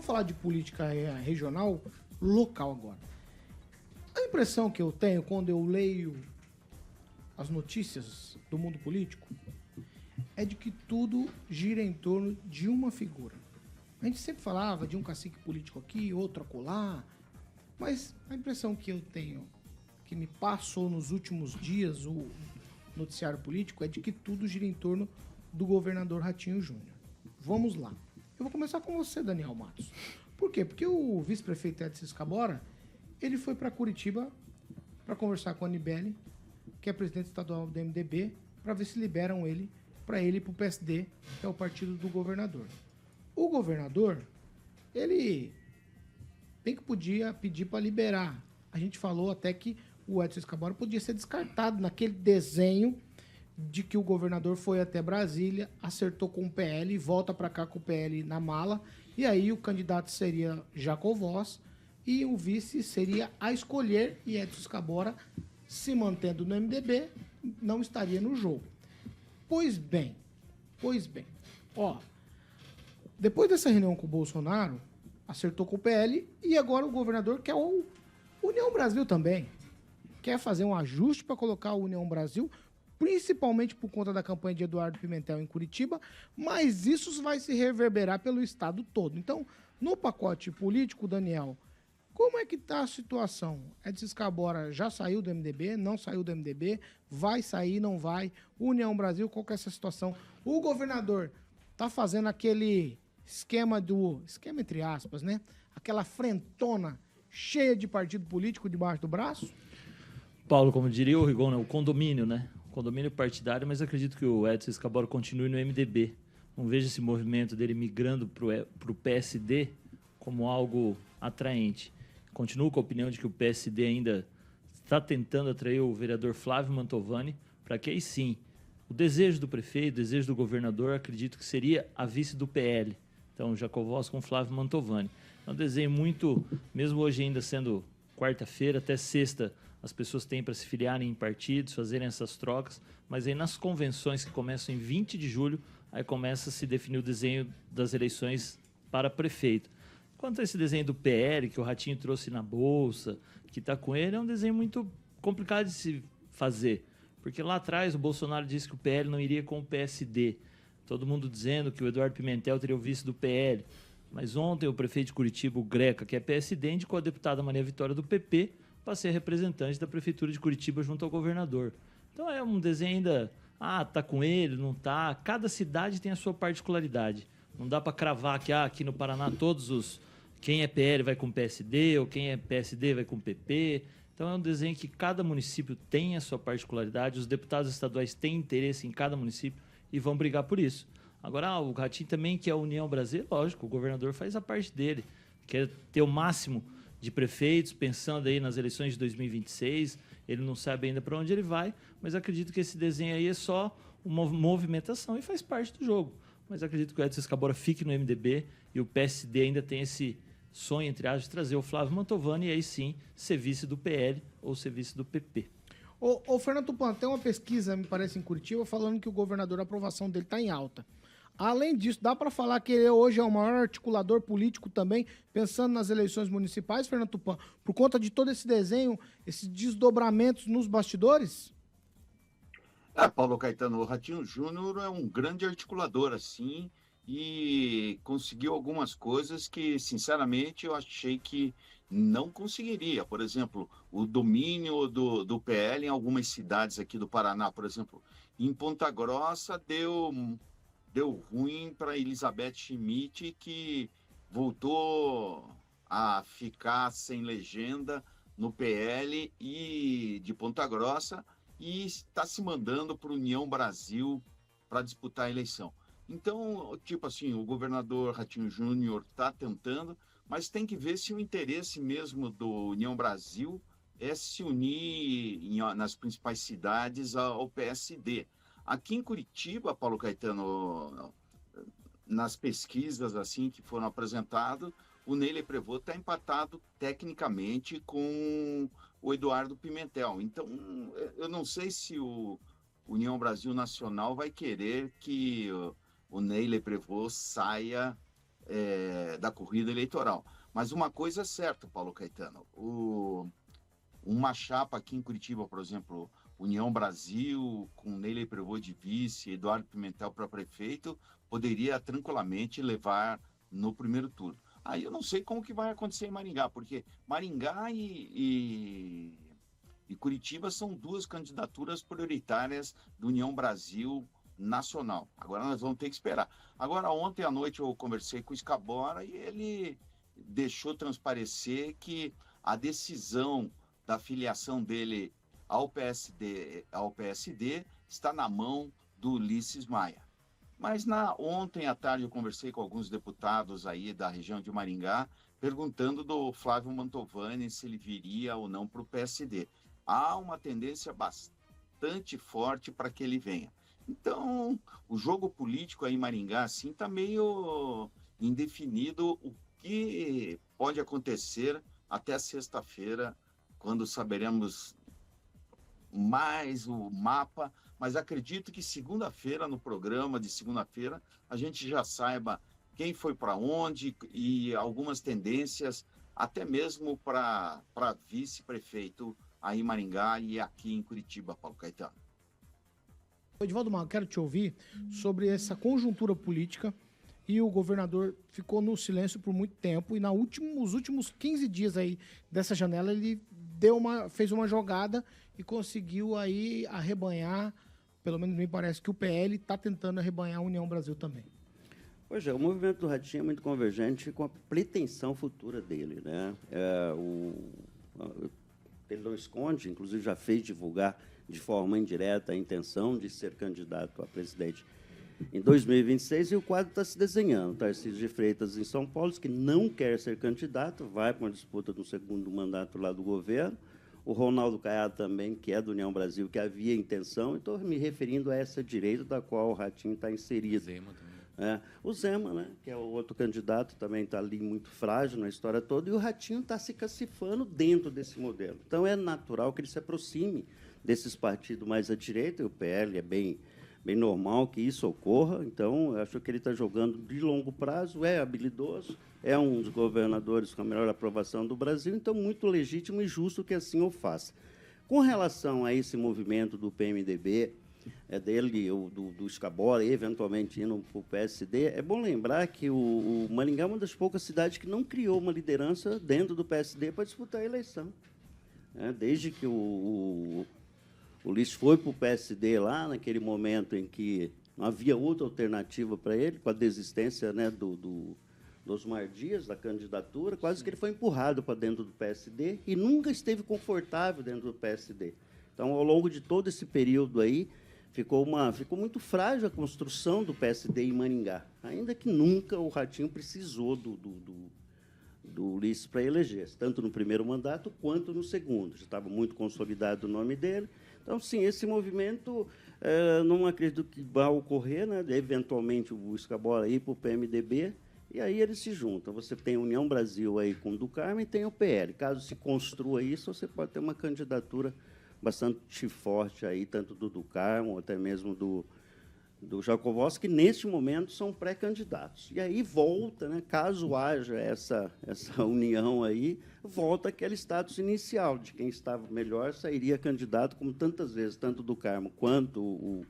falar de política regional local agora. A impressão que eu tenho quando eu leio as notícias do mundo político é de que tudo gira em torno de uma figura. A gente sempre falava de um cacique político aqui, outro acolá, mas a impressão que eu tenho, que me passou nos últimos dias o noticiário político, é de que tudo gira em torno do governador Ratinho Júnior. Vamos lá. Eu vou começar com você, Daniel Matos. Por quê? Porque o vice-prefeito Edson Escabora, ele foi para Curitiba para conversar com a Anibele, que é presidente estadual do MDB, para ver se liberam ele para ir para o PSD, que é o partido do governador. O governador, ele bem que podia pedir para liberar. A gente falou até que o Edson Escabora podia ser descartado naquele desenho de que o governador foi até Brasília, acertou com o PL, volta para cá com o PL na mala, e aí o candidato seria Jacovós e o vice seria a escolher, e Edson Escabora, se mantendo no MDB, não estaria no jogo. Pois bem, ó, depois dessa reunião com o Bolsonaro, acertou com o PL, e agora o governador quer o União Brasil também. Quer fazer um ajuste para colocar o União Brasil, principalmente por conta da campanha de Eduardo Pimentel em Curitiba, mas isso vai se reverberar pelo estado todo. Então, no pacote político, Daniel, como é que está a situação? Edson Escabora já saiu do MDB, não saiu do MDB, vai sair, não vai? União Brasil, qual que é essa situação? O governador está fazendo aquele esquema entre aspas, né? Aquela frentona cheia de partido político debaixo do braço? Paulo, como diria o Rigon, né? O condomínio, né? O condomínio partidário, mas acredito que o Edson Escabora continue no MDB. Não vejo esse movimento dele migrando para o PSD como algo atraente. Continuo com a opinião de que o PSD ainda está tentando atrair o vereador Flávio Mantovani, para que aí sim, o desejo do prefeito, o desejo do governador, acredito que seria a vice do PL. Então, Jacovós com Flávio Mantovani. É um desenho muito, mesmo hoje ainda sendo quarta-feira, até sexta, as pessoas têm para se filiarem em partidos, fazerem essas trocas, mas aí nas convenções que começam em 20 de julho, aí começa a se definir o desenho das eleições para prefeito. Quanto a esse desenho do PL, que o Ratinho trouxe na Bolsa, que está com ele, é um desenho muito complicado de se fazer. Porque lá atrás o Bolsonaro disse que o PL não iria com o PSD. Todo mundo dizendo que o Eduardo Pimentel teria o vice do PL. Mas ontem o prefeito de Curitiba, o Greca, que é PSD, indicou a deputada Maria Vitória do PP para ser representante da prefeitura de Curitiba junto ao governador. Então é um desenho ainda, tá com ele, não tá. Cada cidade tem a sua particularidade. Não dá para cravar que aqui no Paraná quem é PL vai com PSD ou quem é PSD vai com PP. Então é um desenho que cada município tem a sua particularidade, os deputados estaduais têm interesse em cada município e vão brigar por isso. Agora, o Ratinho também quer a União Brasil, lógico, o governador faz a parte dele, quer ter o máximo de prefeitos, pensando aí nas eleições de 2026, ele não sabe ainda para onde ele vai, mas acredito que esse desenho aí é só uma movimentação e faz parte do jogo. Mas acredito que o Edson Escabora fique no MDB e o PSD ainda tem esse sonho, entre aspas, de trazer o Flávio Mantovani e aí sim ser vice do PL ou ser vice do PP. Ô Fernando Tupan, tem uma pesquisa, me parece, em Curitiba, falando que o governador, a aprovação dele está em alta. Além disso, dá para falar que ele hoje é o maior articulador político também, pensando nas eleições municipais, Fernando Tupan, por conta de todo esse desenho, esses desdobramentos nos bastidores? Paulo Caetano, o Ratinho Júnior é um grande articulador, assim, e conseguiu algumas coisas que, sinceramente, eu achei que não conseguiria. Por exemplo, o domínio do PL em algumas cidades aqui do Paraná, por exemplo, em Ponta Grossa deu ruim para Elizabeth Schmidt, que voltou a ficar sem legenda no PL e de Ponta Grossa e está se mandando para a União Brasil para disputar a eleição. Então, tipo assim, o governador Ratinho Júnior está tentando, mas tem que ver se o interesse mesmo do União Brasil é se unir nas principais cidades ao PSD. Aqui em Curitiba, Paulo Caetano, nas pesquisas assim que foram apresentadas, o Ney Prevot está empatado tecnicamente com o Eduardo Pimentel. Então, eu não sei se o União Brasil Nacional vai querer que o Ney Prevot saia da corrida eleitoral. Mas uma coisa é certa, Paulo Caetano, uma chapa aqui em Curitiba, por exemplo, União Brasil, com Neyley Prevot de vice, Eduardo Pimentel para prefeito, poderia tranquilamente levar no primeiro turno. Aí eu não sei como que vai acontecer em Maringá, porque Maringá e Curitiba são duas candidaturas prioritárias do União Brasil nacional. Agora nós vamos ter que esperar. Agora, ontem à noite eu conversei com o Scabora e ele deixou transparecer que a decisão da filiação dele ao PSD está na mão do Ulisses Maia. Mas ontem à tarde eu conversei com alguns deputados aí da região de Maringá, perguntando do Flávio Mantovani se ele viria ou não para o PSD. Há uma tendência bastante forte para que ele venha. Então, o jogo político aí em Maringá, assim, está meio indefinido o que pode acontecer até sexta-feira, quando saberemos mais o mapa, mas acredito que segunda-feira, no programa de segunda-feira, a gente já saiba quem foi para onde e algumas tendências, até mesmo para vice-prefeito aí em Maringá e aqui em Curitiba, Paulo Caetano. Edivaldo Magro, quero te ouvir sobre essa conjuntura política e o governador ficou no silêncio por muito tempo e nos últimos 15 dias aí dessa janela ele fez uma jogada e conseguiu aí arrebanhar, pelo menos me parece que o PL está tentando arrebanhar a União Brasil também. Pois é, o movimento do Ratinho é muito convergente com a pretensão futura dele, né? Ele não esconde, inclusive já fez divulgar de forma indireta a intenção de ser candidato a presidente em 2026 e o quadro está se desenhando. Tarcísio de Freitas, em São Paulo, que não quer ser candidato, vai para uma disputa no segundo mandato lá do governo. O Ronaldo Caiado também, que é do União Brasil, que havia intenção. Estou me referindo a essa direita da qual o Ratinho está inserido. Zema também. O Zema, né, que é o outro candidato, também está ali muito frágil na história toda, e o Ratinho está se cacifando dentro desse modelo. Então, é natural que ele se aproxime desses partidos mais à direita, e o PL é bem normal que isso ocorra. Então, eu acho que ele está jogando de longo prazo, é habilidoso, é um dos governadores com a melhor aprovação do Brasil, então, muito legítimo e justo que assim o faça. Com relação a esse movimento do PMDB, dele, do Scabora, eventualmente indo para o PSD, é bom lembrar que o Maringá é uma das poucas cidades que não criou uma liderança dentro do PSD para disputar a eleição. Desde que o Ulisses foi para o PSD lá, naquele momento em que não havia outra alternativa para ele, com a desistência, né, do Osmar Dias, da candidatura, quase que ele foi empurrado para dentro do PSD e nunca esteve confortável dentro do PSD. Então, ao longo de todo esse período aí, ficou muito frágil a construção do PSD em Maringá, ainda que nunca o Ratinho precisou do Ulisses para eleger, tanto no primeiro mandato quanto no segundo. Já estava muito consolidado o nome dele. Então, sim, esse movimento não acredito que vá ocorrer, né? Eventualmente o Scabora ir para o PMDB, e aí eles se juntam. Você tem a União Brasil aí com o do Carmo e tem o PL. Caso se construa isso, você pode ter uma candidatura bastante forte aí, tanto do Carmo, até mesmo do Jacovós, que neste momento são pré-candidatos. E aí volta, né, caso haja essa união aí, volta aquele status inicial, de quem estava melhor sairia candidato, como tantas vezes, tanto do Carmo quanto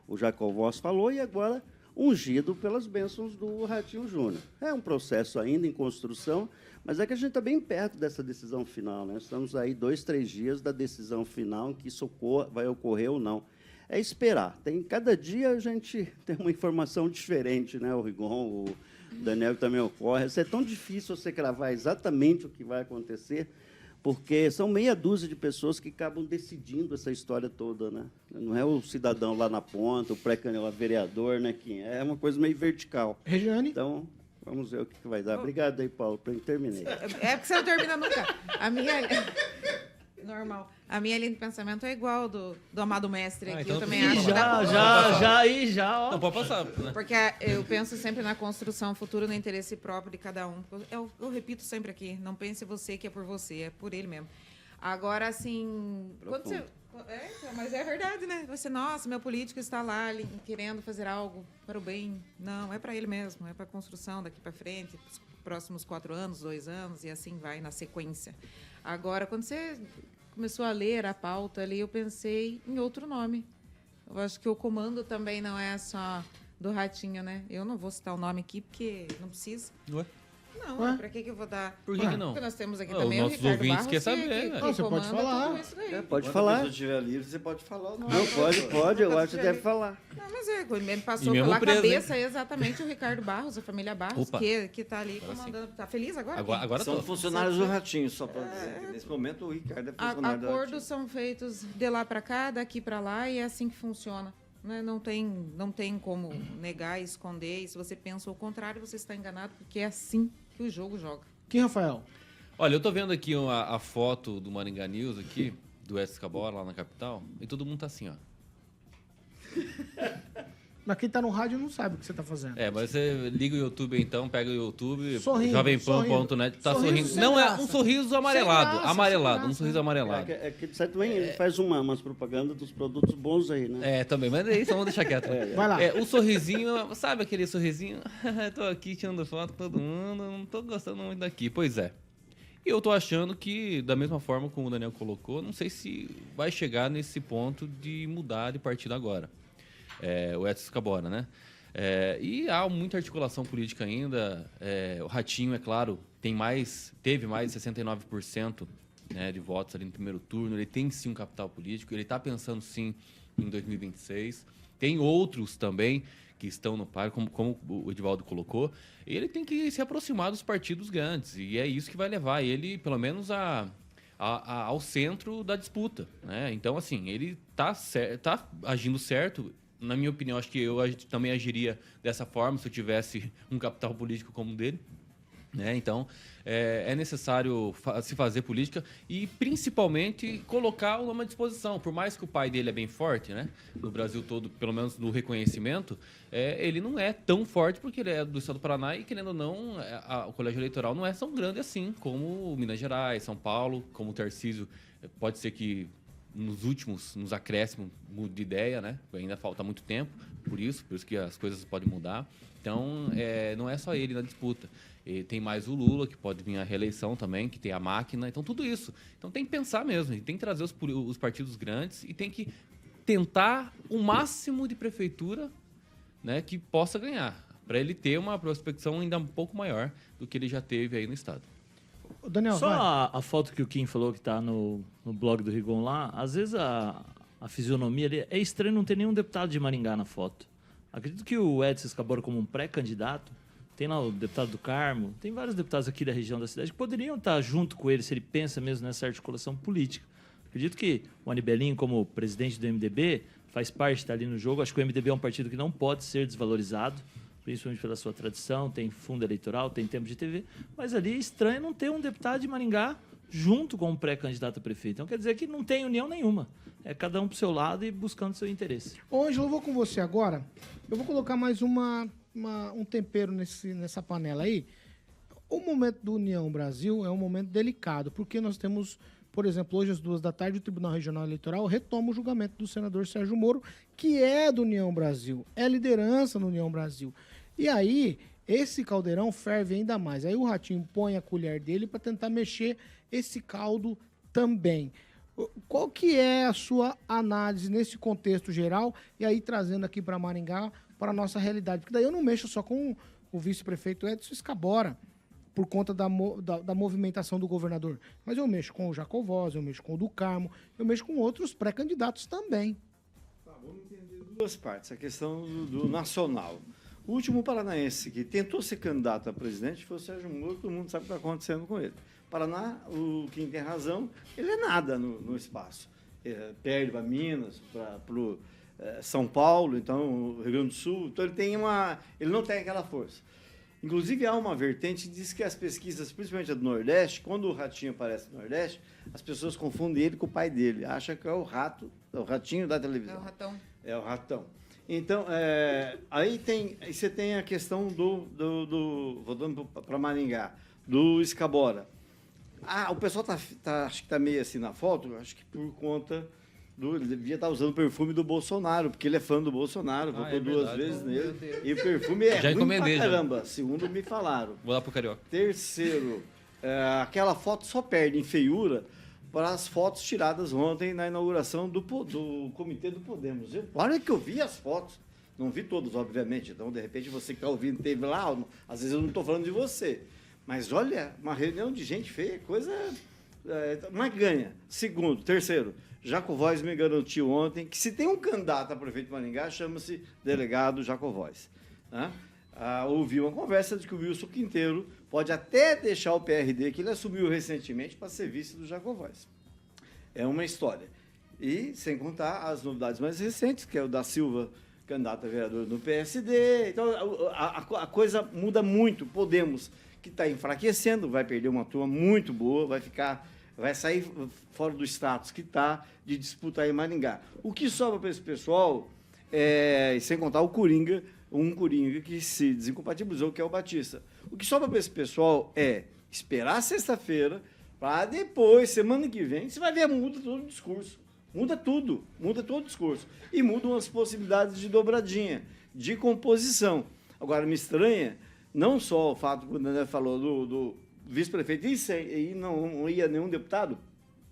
o Jacovós falou, e agora ungido pelas bênçãos do Ratinho Júnior. É um processo ainda em construção, mas é que a gente está bem perto dessa decisão final, né? Estamos aí 2, 3 dias da decisão final, em que isso vai ocorrer ou não. É esperar. Cada dia a gente tem uma informação diferente, né? O Rigon, o Daniel também ocorre. É tão difícil você cravar exatamente o que vai acontecer, porque são meia dúzia de pessoas que acabam decidindo essa história toda, né? Não é o cidadão lá na ponta, o pré-candidato vereador, né? Que é uma coisa meio vertical. Regiane? Então, vamos ver o que vai dar. Obrigado aí, Paulo, por terminei. É porque você não termina nunca. Normal. A minha linha de pensamento é igual do amado mestre aqui. Então eu também acho que já, ó. Não, pode passar. Né? Porque eu penso sempre na construção futura, no interesse próprio de cada um. Eu repito sempre aqui, não pense você que é por você, é por ele mesmo. Agora, assim, quando você... mas é verdade, né? Você, nossa, meu político está lá querendo fazer algo para o bem. Não, é para ele mesmo, é para a construção daqui para frente, os próximos 4 anos, 2 anos, e assim vai na sequência. Agora, quando você começou a ler a pauta ali, eu pensei em outro nome. Eu acho que o comando também não é só do Ratinho, né? Eu não vou citar o nome aqui, porque não precisa. Ué? Não, Ué? pra que eu vou dar? Por que não? Porque nós temos aqui Os também o nossos Ricardo ouvintes Barros, querem saber, que né? Você pode comanda falar. tudo isso daí. Pode Quando a falar. pessoa estiver livre, você pode falar o nome. Não, pode, eu acho que deve falar. Não, mas me passou E mesmo pela preso, cabeça exatamente o Ricardo Barros, a família Barros, Opa. que tá ali Agora comandando. Tá feliz agora? Agora São tô. funcionários do Ratinho, só para dizer que nesse momento o Ricardo é funcionário do Ratinho. Acordos são feitos de lá para cá, daqui para lá, e é assim que funciona. Né? Não tem como negar, esconder. E se você pensa o contrário, você está enganado, porque é assim que o jogo joga. Quem, Rafael? Olha, eu tô vendo aqui a foto do Maringá News aqui, do Edson Escabora, lá na capital, e todo mundo tá assim, ó. Mas quem tá no rádio não sabe o que você tá fazendo. Mas você liga o YouTube então, pega o YouTube, Sorrindo, jovempan.net, tá sorrindo sorrindo. sem Não, graça. é um sorriso amarelado, Sem graça, amarelado, sem um sorriso amarelado. Aquele site também ele faz umas propagandas dos produtos bons aí, né? Também, mas aí só vamos deixar quieto. Vai lá. O sorrisinho, sabe aquele sorrisinho? Tô aqui tirando foto com todo mundo, não tô gostando muito daqui. Pois é. E eu tô achando que, da mesma forma como o Daniel colocou, não sei se vai chegar nesse ponto de mudar de partido agora. O Edson Escabora, né? E há muita articulação política ainda. O Ratinho, é claro, teve mais de 69%, né, de votos ali no primeiro turno. Ele tem sim um capital político, ele está pensando sim em 2026. Tem outros também que estão no par, como o Edivaldo colocou. Ele tem que se aproximar dos partidos grandes, e é isso que vai levar ele, pelo menos, ao centro da disputa, né? Então, assim, ele tá agindo certo. Na minha opinião, acho que eu também agiria dessa forma se eu tivesse um capital político como o dele. Né? Então, é necessário se fazer política e, principalmente, colocar o nome à disposição. Por mais que o pai dele é bem forte, né? No Brasil todo, pelo menos no reconhecimento, ele não é tão forte porque ele é do estado do Paraná e, querendo ou não, o colégio eleitoral não é tão grande assim como Minas Gerais, São Paulo, como o Tarcísio. Pode ser que nos acréscimos, mude de ideia, né? Ainda falta muito tempo, por isso que as coisas podem mudar. Então, não é só ele na disputa. E tem mais o Lula, que pode vir a reeleição também, que tem a máquina. Então, tudo isso. Então, tem que pensar mesmo. E tem que trazer os partidos grandes e tem que tentar o máximo de prefeitura, né, que possa ganhar, para ele ter uma prospecção ainda um pouco maior do que ele já teve aí no estado. Daniel, Só vai. a foto que o Kim falou que tá no blog do Rigon lá, às vezes a fisionomia ali é estranho não ter nenhum deputado de Maringá na foto. Acredito que o Edson Escabora, como um pré-candidato, tem lá o deputado do Carmo, tem vários deputados aqui da região da cidade que poderiam estar junto com ele se ele pensa mesmo nessa articulação política. Acredito que o Anibelinho, como presidente do MDB, faz parte, está ali no jogo. Acho que o MDB é um partido que não pode ser desvalorizado, principalmente pela sua tradição, tem fundo eleitoral, tem tempo de TV, mas ali é estranho não ter um deputado de Maringá junto com um pré-candidato a prefeito. Então quer dizer que não tem união nenhuma. É cada um pro seu lado e buscando seu interesse. Ô, Ângelo, eu vou com você agora. Eu vou colocar mais um tempero nessa panela aí. O momento do União Brasil é um momento delicado, porque nós temos, por exemplo, hoje às 14h, o Tribunal Regional Eleitoral retoma o julgamento do senador Sérgio Moro, que é do União Brasil, é liderança no União Brasil. E aí, esse caldeirão ferve ainda mais. Aí o Ratinho põe a colher dele para tentar mexer esse caldo também. Qual que é a sua análise nesse contexto geral e aí trazendo aqui para Maringá, para a nossa realidade? Porque daí eu não mexo só com o vice-prefeito Edson Escabora, por conta da movimentação do governador, mas eu mexo com o Jacovós, eu mexo com o do Carmo, eu mexo com outros pré-candidatos também. Vamos entender duas partes. A questão do nacional. O último paranaense que tentou ser candidato a presidente foi o Sérgio Moro, todo mundo sabe o que está acontecendo com ele. Paraná, o Kim tem razão, ele é nada no espaço. Perde para Minas, para São Paulo, então o Rio Grande do Sul, então ele não tem aquela força. Inclusive, há uma vertente que diz que as pesquisas, principalmente a do Nordeste, quando o Ratinho aparece no Nordeste, as pessoas confundem ele com o pai dele, acham que é o ratinho da televisão. É o ratão. É o ratão. Então, aí você tem a questão voltando para Maringá, do Escabora. O pessoal acho que tá meio assim na foto, acho que por conta ele devia estar usando o perfume do Bolsonaro, porque ele é fã do Bolsonaro, votou duas vezes nele. E o perfume é Já ruim encomendei, pra já. caramba, segundo me falaram. Vou lá pro Carioca. Terceiro, aquela foto só perde em feiura para as fotos tiradas ontem na inauguração do Comitê do Podemos. Olha que eu vi as fotos. Não vi todas, obviamente. Então, de repente, você que está ouvindo teve lá. Às vezes eu não estou falando de você. Mas olha, uma reunião de gente feia, coisa... mas ganha. Segundo, terceiro, Jacovóis me garantiu ontem que se tem um candidato a prefeito de Maringá, chama-se delegado Jacovóis. Né? Ouvi uma conversa de que o Wilson Quinteiro pode até deixar o PRD, que ele assumiu recentemente, para ser vice do Jacovóis. É uma história. E, sem contar as novidades mais recentes, que é o da Silva, candidato a vereador no PSD. Então, a coisa muda muito. Podemos, que está enfraquecendo, vai perder uma turma muito boa, vai sair fora do status que está de disputar em Maringá. O que sobra para esse pessoal, sem contar o Coringa, um Coringa que se desincompatibilizou, que é o Batista. O que sobra para esse pessoal é esperar sexta-feira, para depois, semana que vem, você vai ver, muda todo o discurso. Muda tudo, muda todo o discurso. E mudam as possibilidades de dobradinha, de composição. Agora, me estranha, não só o fato que o Daniel falou do vice-prefeito e não ia nenhum deputado,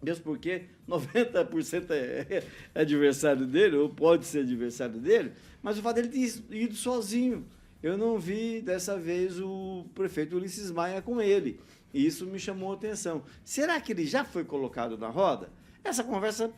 mesmo porque 90% é adversário dele, ou pode ser adversário dele, mas o fato dele ter ido sozinho. Eu não vi, dessa vez, o prefeito Ulisses Maia com ele. E isso me chamou a atenção. Será que ele já foi colocado na roda? Essa conversa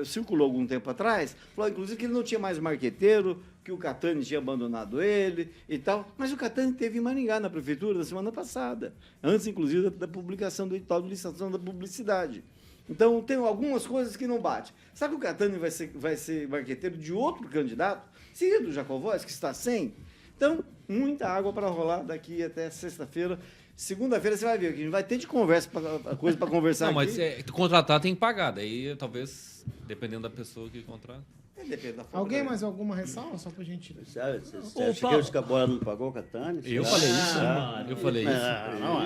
circulou algum tempo atrás, falou, inclusive, que ele não tinha mais marqueteiro, que o Catani tinha abandonado ele e tal. Mas o Catani esteve em Maringá, na prefeitura, na semana passada, antes, inclusive, da publicação do edital de licitação da publicidade. Então, tem algumas coisas que não batem. Será que o Catani vai ser marqueteiro de outro candidato? Seria do Jacovóis, que está sem? Então, muita água para rolar daqui até sexta-feira. Segunda-feira você vai ver, que a gente vai ter de conversa, coisa para conversar Não, aqui. mas contratar tem que pagar. Daí, talvez, dependendo da pessoa que contrata. Depende da forma. Alguém mais alguma ressalva? Só pra gente... Você acha que o Escabora não pagou o Catani? Eu falei isso? Eu falei isso?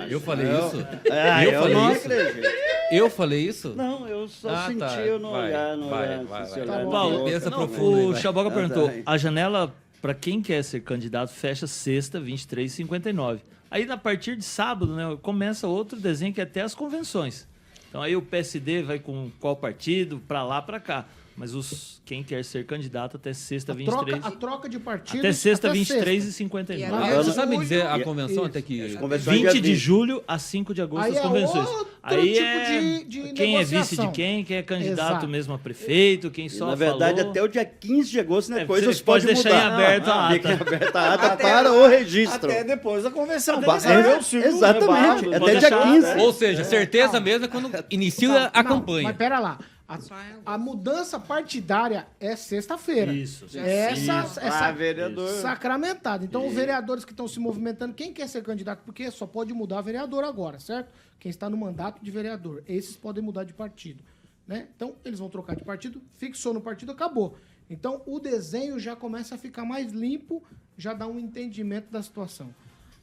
Eu falei isso? Eu falei não isso? acredito. Eu falei isso? Não, eu só senti tá. no Vai, olhar. vai. se olhar Tá na bom. Paulo, boca. pensa Não, profundo aí, O vai. Chaboca perguntou, tá. a janela para quem quer ser candidato fecha sexta, 23h59. Aí, a partir de sábado, né, começa outro desenho que é até as convenções. Então, aí o PSD vai com qual partido, para lá, para cá. Mas quem quer ser candidato até sexta, 23... A troca de partidos... Até sexta, até 23h59. E Você sabe dizer a Isso. convenção até que... As convenções 20 de dia julho a 5 de agosto Aí as é convenções. outro Aí tipo é de quem é vice negociação. de quem é candidato Exato. mesmo a prefeito, quem E, só na verdade, falou. até o dia 15 de agosto, né, coisas você pode podem deixar mudar. em aberto a ata. Fica aberta a ata Até- para o registro. Até depois da convenção. Até Basta depois. ver o círculo, Exatamente. né, Até Pode dia deixar, 15. Ou seja, certeza mesmo é quando inicia a Não, campanha. Mas pera lá. Só em agosto. A mudança partidária é sexta-feira. Isso. Essa vereador. sacramentada. Então, os vereadores que estão se movimentando, quem quer ser candidato, porque só pode mudar vereador agora, certo? Quem está no mandato de vereador. Esses podem mudar de partido. Né? Então, eles vão trocar de partido, fixou no partido, acabou. Então, o desenho já começa a ficar mais limpo, já dá um entendimento da situação.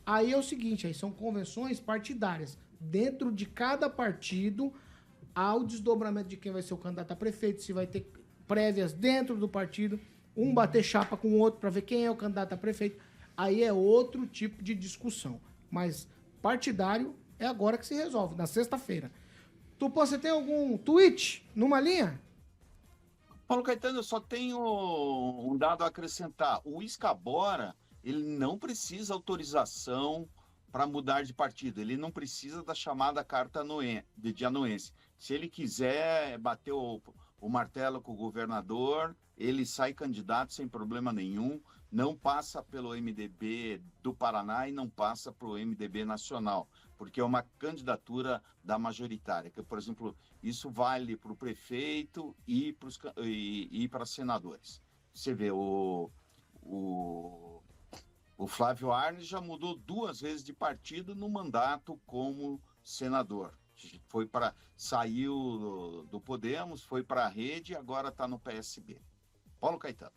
Aí é o seguinte, aí são convenções partidárias. Dentro de cada partido, há o desdobramento de quem vai ser o candidato a prefeito, se vai ter prévias dentro do partido, um bater chapa com o outro para ver quem é o candidato a prefeito. Aí é outro tipo de discussão. Mas partidário é agora que se resolve, na sexta-feira. Tupã, você tem algum tweet numa linha? Paulo Caetano, eu só tenho um dado a acrescentar. O Escabora, ele não precisa autorização para mudar de partido. Ele não precisa da chamada carta de anuência. Se ele quiser bater o martelo com o governador, ele sai candidato sem problema nenhum. Não passa pelo MDB do Paraná e não passa para o MDB nacional, porque é uma candidatura da majoritária. Que, por exemplo, isso vale para o prefeito e para senadores. Você vê, o Flávio Arnes já mudou 2 vezes de partido no mandato como senador. Saiu do Podemos, foi para a Rede e agora está no PSB. Paulo Caetano.